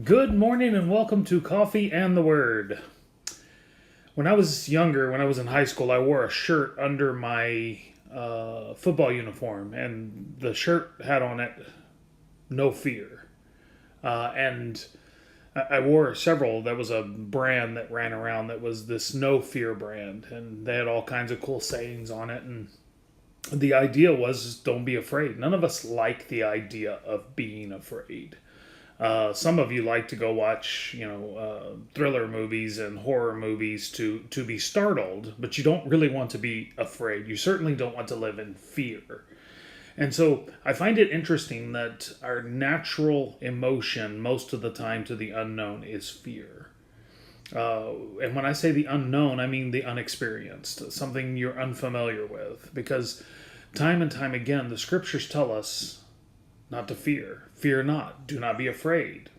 Good morning and welcome to Coffee and the Word. When I was younger, when I was in high school, I wore a shirt under my football uniform, and the shirt had on it "No Fear." And I wore several. That was a brand that ran around that was this "No Fear" brand, and they had all kinds of cool sayings on it. And the idea was, don't be afraid. None of us like the idea of being afraid. Some of you like to go watch, thriller movies and horror movies to be startled, but you don't really want to be afraid. You certainly don't want to live in fear. And so I find it interesting that our natural emotion most of the time to the unknown is fear. And when I say the unknown, I mean the unexperienced, something you're unfamiliar with. Because time and time again, the scriptures tell us not to fear. Fear not. Do not be afraid.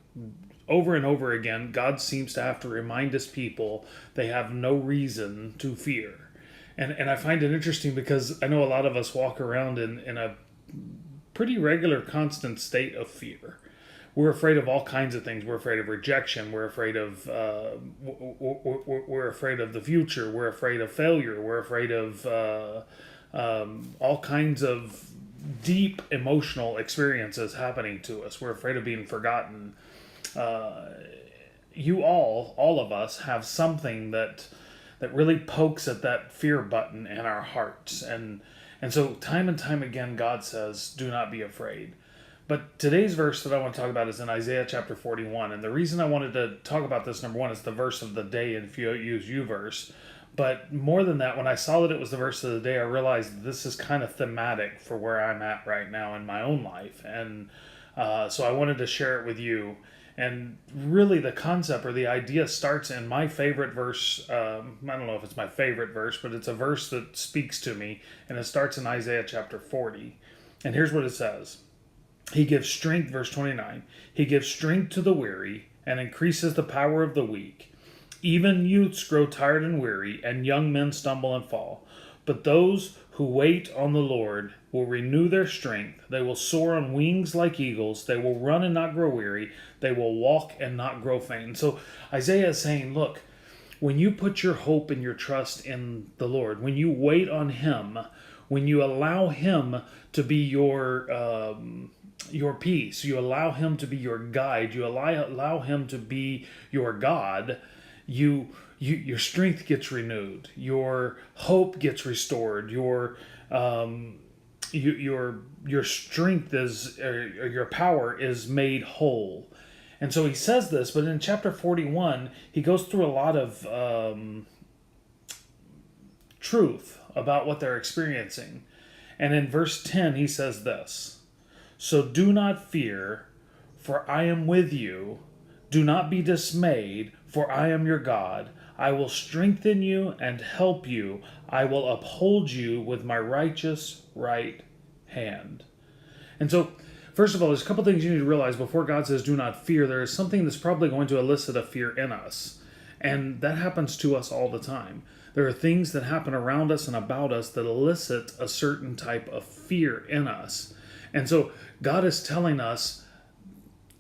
Over and over again, God seems to have to remind his people they have no reason to fear. And I find it interesting because I know a lot of us walk around in a pretty regular, constant state of fear. We're afraid of all kinds of things. We're afraid of rejection. We're afraid of we're afraid of the future. We're afraid of failure. We're afraid of all kinds of deep emotional experiences happening to us. We're afraid of being forgotten. All of us, have something that really pokes at that fear button in our hearts, and so time and time again, God says, "Do not be afraid." But today's verse that I want to talk about is in Isaiah chapter 41, and the reason I wanted to talk about this, number one, is the verse of the day, and if you use YouVerse. But more than that, when I saw that it was the verse of the day, I realized this is kind of thematic for where I'm at right now in my own life. And so I wanted to share it with you. And really the concept or the idea starts in my favorite verse. I don't know if it's my favorite verse, but it's a verse that speaks to me. And it starts in Isaiah chapter 40. And here's what it says. He gives strength, verse 29. He gives strength to the weary and increases the power of the weak. Even youths grow tired and weary, and young men stumble and fall. But those who wait on the Lord will renew their strength. They will soar on wings like eagles. They will run and not grow weary. They will walk and not grow faint. So Isaiah is saying, look, when you put your hope and your trust in the Lord, when you wait on him, when you allow him to be your peace, you allow him to be your guide, you allow him to be your God, your strength gets renewed, your hope gets restored, your strength is, or your power is made whole. And so he says this, but in chapter 41, he goes through a lot of truth about what they're experiencing. And in verse 10, he says this: "So do not fear, for I am with you. Do not be dismayed, for I am your God. I will strengthen you and help you. I will uphold you with my righteous right hand." And so, first of all, there's a couple things you need to realize before God says do not fear. There is something that's probably going to elicit a fear in us. And that happens to us all the time. There are things that happen around us and about us that elicit a certain type of fear in us. And so God is telling us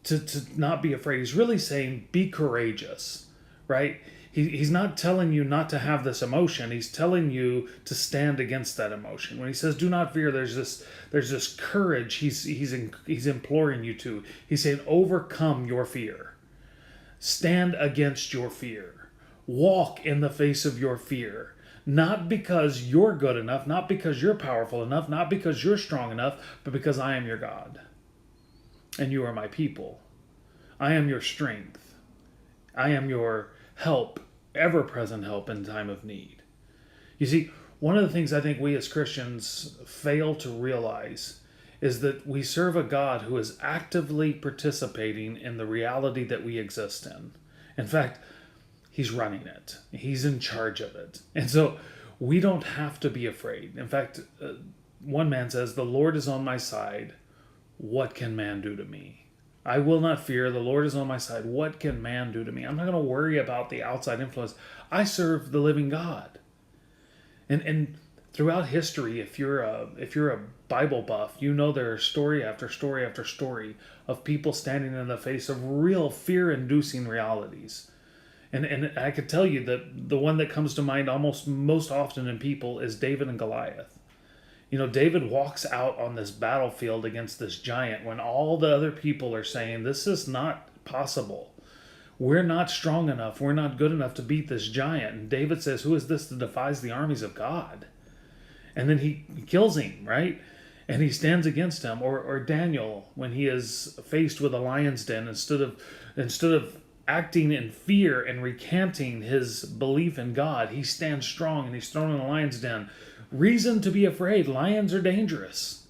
to not be afraid. He's really saying, be courageous, right? He's not telling you not to have this emotion. He's telling you to stand against that emotion. When he says, do not fear, there's this courage he's imploring you to. He's saying, overcome your fear. Stand against your fear. Walk in the face of your fear. Not because you're good enough, not because you're powerful enough, not because you're strong enough, but because I am your God. And you are my people. I am your strength. I am your help, ever-present help in time of need. You see, one of the things I think we as Christians fail to realize is that we serve a God who is actively participating in the reality that we exist in. In fact, he's running it. He's in charge of it. And so we don't have to be afraid. In fact, one man says, "The Lord is on my side. What can man do to me? I will not fear. The Lord is on my side. What can man do to me?" I'm not going to worry about the outside influence. I serve the living God. And throughout history, if you're a Bible buff, you know there are story after story after story of people standing in the face of real fear-inducing realities. And I could tell you that the one that comes to mind almost most often in people is David and Goliath. You know, David walks out on this battlefield against this giant when all the other people are saying, this is not possible. We're not strong enough. We're not good enough to beat this giant. And David says, who is this that defies the armies of God? And then he kills him, right? And he stands against him. Or Daniel, when he is faced with a lion's den, instead of acting in fear and recanting his belief in God, he stands strong and he's thrown in a lion's den. Reason to be afraid. Lions are dangerous.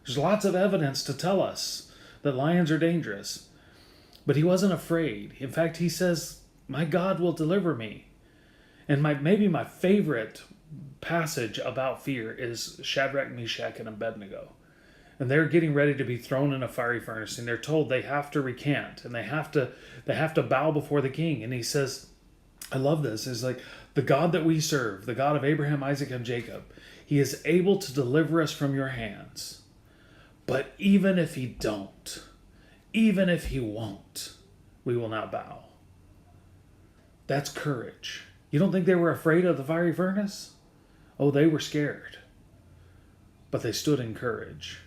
There's lots of evidence to tell us that lions are dangerous. But he wasn't afraid. In fact, he says, my God will deliver me. And maybe my favorite passage about fear is Shadrach, Meshach, and Abednego. And they're getting ready to be thrown in a fiery furnace, and they're told they have to recant, and they have to bow before the king. And he says, I love this, is like, the God that we serve, the God of Abraham, Isaac, and Jacob, he is able to deliver us from your hands. But even if he don't, even if he won't, we will not bow. That's courage. You don't think they were afraid of the fiery furnace? Oh, they were scared. But they stood in courage.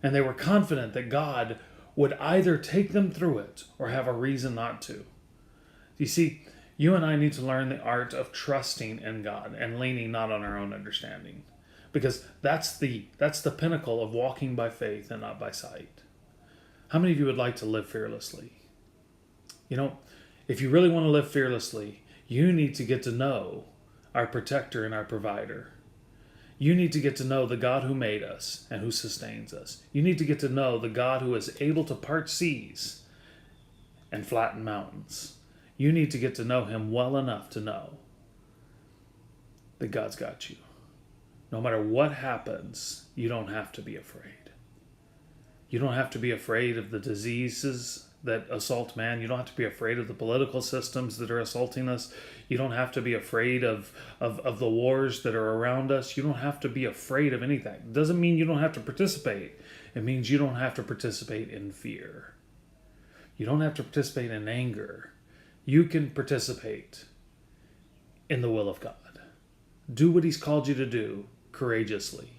And they were confident that God would either take them through it or have a reason not to. You see, you and I need to learn the art of trusting in God and leaning not on our own understanding. Because that's the pinnacle of walking by faith and not by sight. How many of you would like to live fearlessly? You know, if you really want to live fearlessly, you need to get to know our protector and our provider. You need to get to know the God who made us and who sustains us. You need to get to know the God who is able to part seas and flatten mountains. You need to get to know him well enough to know that God's got you. No matter what happens, you don't have to be afraid. You don't have to be afraid of the diseases that assault man. You don't have to be afraid of the political systems that are assaulting us. You don't have to be afraid of the wars that are around us. You don't have to be afraid of anything. It doesn't mean you don't have to participate. It means you don't have to participate in fear. You don't have to participate in anger. You can participate in the will of God. Do what he's called you to do courageously.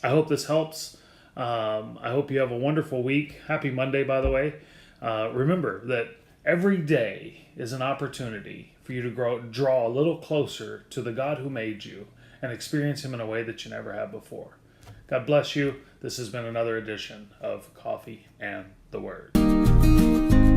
I hope this helps. I hope you have a wonderful week. Happy Monday, by the way. Remember that every day is an opportunity for you to draw a little closer to the God who made you and experience him in a way that you never have before. God bless you. This has been another edition of Coffee and the Word.